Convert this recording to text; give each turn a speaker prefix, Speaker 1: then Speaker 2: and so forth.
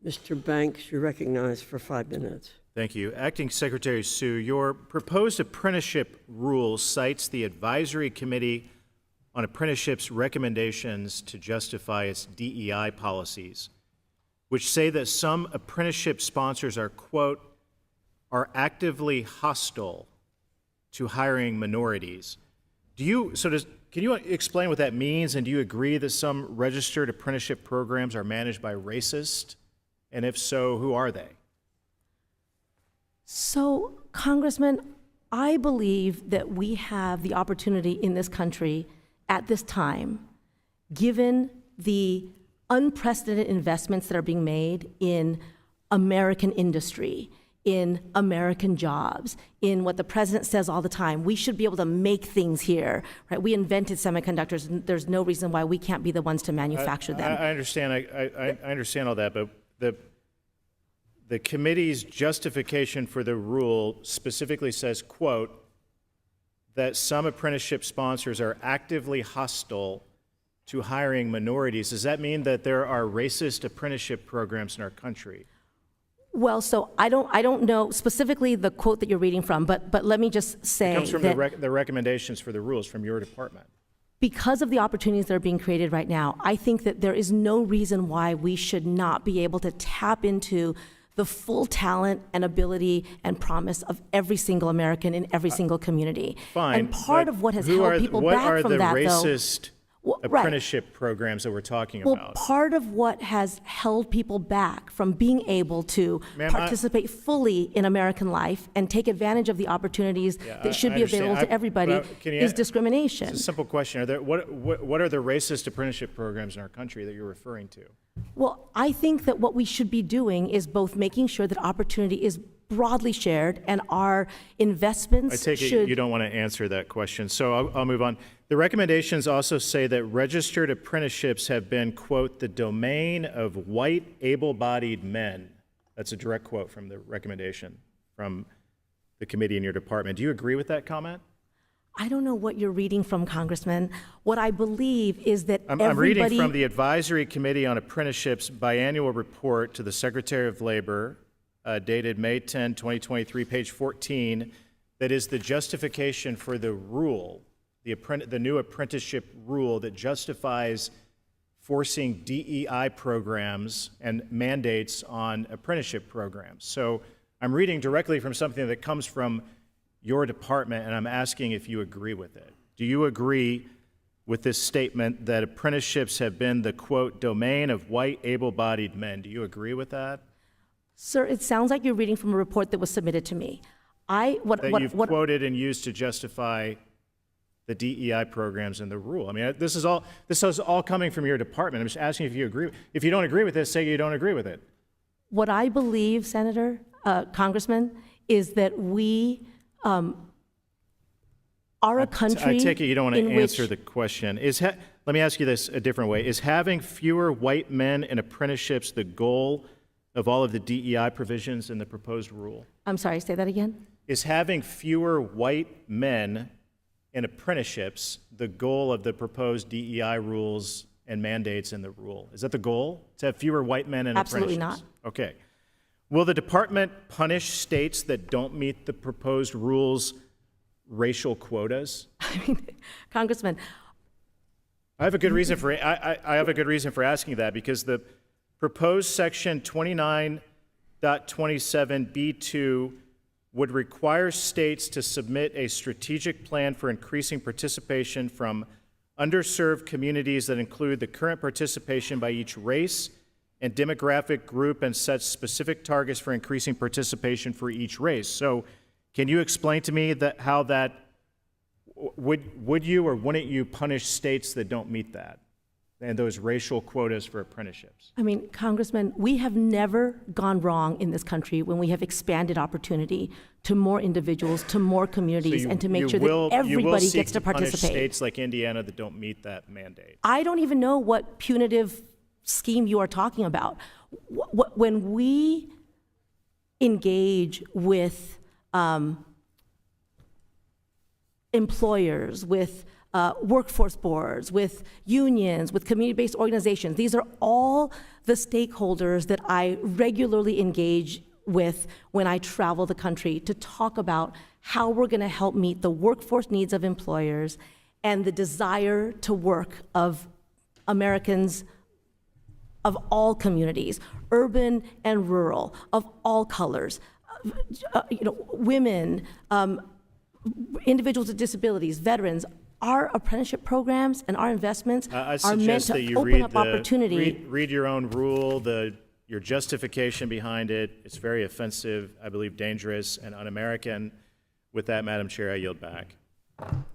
Speaker 1: Mr. Banks, you're recognized for 5 minutes.
Speaker 2: Thank you. Acting Secretary Sue, your proposed apprenticeship rule cites the Advisory Committee on Apprenticeships recommendations to justify its DEI policies, which say that some apprenticeship sponsors are, quote, are actively hostile to hiring minorities. Can you explain what that means, and do you agree that some registered apprenticeship programs are managed by racists? And if so, who are they?
Speaker 3: So, Congressman, I believe that we have the opportunity in this country at this time, given the unprecedented investments that are being made in American industry, in American jobs, in what the president says all the time, we should be able to make things here, right? We invented semiconductors, and there's no reason why we can't be the ones to manufacture them.
Speaker 2: I understand. I understand all that, but the committee's justification for the rule specifically says, quote, that some apprenticeship sponsors are actively hostile to hiring minorities. Does that mean that there are racist apprenticeship programs in our country?
Speaker 3: Well, so I don't know specifically the quote that you're reading from, but let me just say
Speaker 2: it comes from
Speaker 3: that
Speaker 2: the recommendations for the rules from your department.
Speaker 3: because of the opportunities that are being created right now, I think that there is no reason why we should not be able to tap into the full talent and ability and promise of every single American in every single community.
Speaker 2: Fine.
Speaker 3: And part of what has held people back from that, though,
Speaker 2: what are the racist apprenticeship programs that we're talking about?
Speaker 3: Well, part of what has held people back from being able to participate fully in American life and take advantage of the opportunities that should be available to everybody is discrimination.
Speaker 2: It's a simple question. What are the racist apprenticeship programs in our country that you're referring to?
Speaker 3: Well, I think that what we should be doing is both making sure that opportunity is broadly shared and our investments
Speaker 2: I take it you don't want to answer that question, so I'll move on. The recommendations also say that registered apprenticeships have been, quote, the domain of white, able-bodied men. That's a direct quote from the recommendation from the committee in your department. Do you agree with that comment?
Speaker 3: I don't know what you're reading from, Congressman. What I believe is that
Speaker 2: I'm reading from the Advisory Committee on Apprenticeships biannual report to the Secretary of Labor, dated May 10, 2023, page 14, that is the justification for the rule, the new apprenticeship rule that justifies forcing DEI programs and mandates on apprenticeship programs. So I'm reading directly from something that comes from your department, and I'm asking if you agree with it. Do you agree with this statement that apprenticeships have been the, quote, domain of white, able-bodied men? Do you agree with that?
Speaker 3: Sir, it sounds like you're reading from a report that was submitted to me.
Speaker 2: You've quoted and used to justify the DEI programs and the rule. I mean, this is all coming from your department. I'm just asking if you agree. If you don't agree with this, say you don't agree with it.
Speaker 3: What I believe, Senator, Congressman, is that we are a country.
Speaker 2: I take it you don't want to answer the question. Let me ask you this a different way. Is having fewer white men in apprenticeships the goal of all of the DEI provisions in the proposed rule?
Speaker 3: I'm sorry, say that again?
Speaker 2: Is having fewer white men in apprenticeships the goal of the proposed DEI rules and mandates in the rule? Is that the goal, to have fewer white men in
Speaker 3: Absolutely
Speaker 2: apprenticeships?
Speaker 3: not.
Speaker 2: Okay. Will the department punish states that don't meet the proposed rules' racial quotas?
Speaker 3: I mean, Congressman,
Speaker 2: I have a good reason for asking that, because the proposed section 29.27B2 would require states to submit a strategic plan for increasing participation from underserved communities that include the current participation by each race and demographic group, and sets specific targets for increasing participation for each race. So can you explain to me how that, would you or wouldn't you punish states that don't meet that and those racial quotas for apprenticeships?
Speaker 3: I mean, Congressman, we have never gone wrong in this country when we have expanded opportunity to more individuals, to more communities, and to make sure that everybody gets to participate.
Speaker 2: Punish states like Indiana that don't meet that mandate.
Speaker 3: I don't even know what punitive scheme you are talking about. When we engage with employers, with workforce boards, with unions, with community-based organizations. These are all the stakeholders that I regularly engage with when I travel the country to talk about how we're going to help meet the workforce needs of employers and the desire to work of Americans of all communities, urban and rural, of all colors, women, individuals with disabilities, veterans. Our apprenticeship programs and our investments
Speaker 2: I
Speaker 3: are meant
Speaker 2: suggest that
Speaker 3: to
Speaker 2: you
Speaker 3: open
Speaker 2: read
Speaker 3: up opportunity.
Speaker 2: read your own rule, your justification behind it. It's very offensive, I believe dangerous and un-American. With that, Madam Chair, I yield back.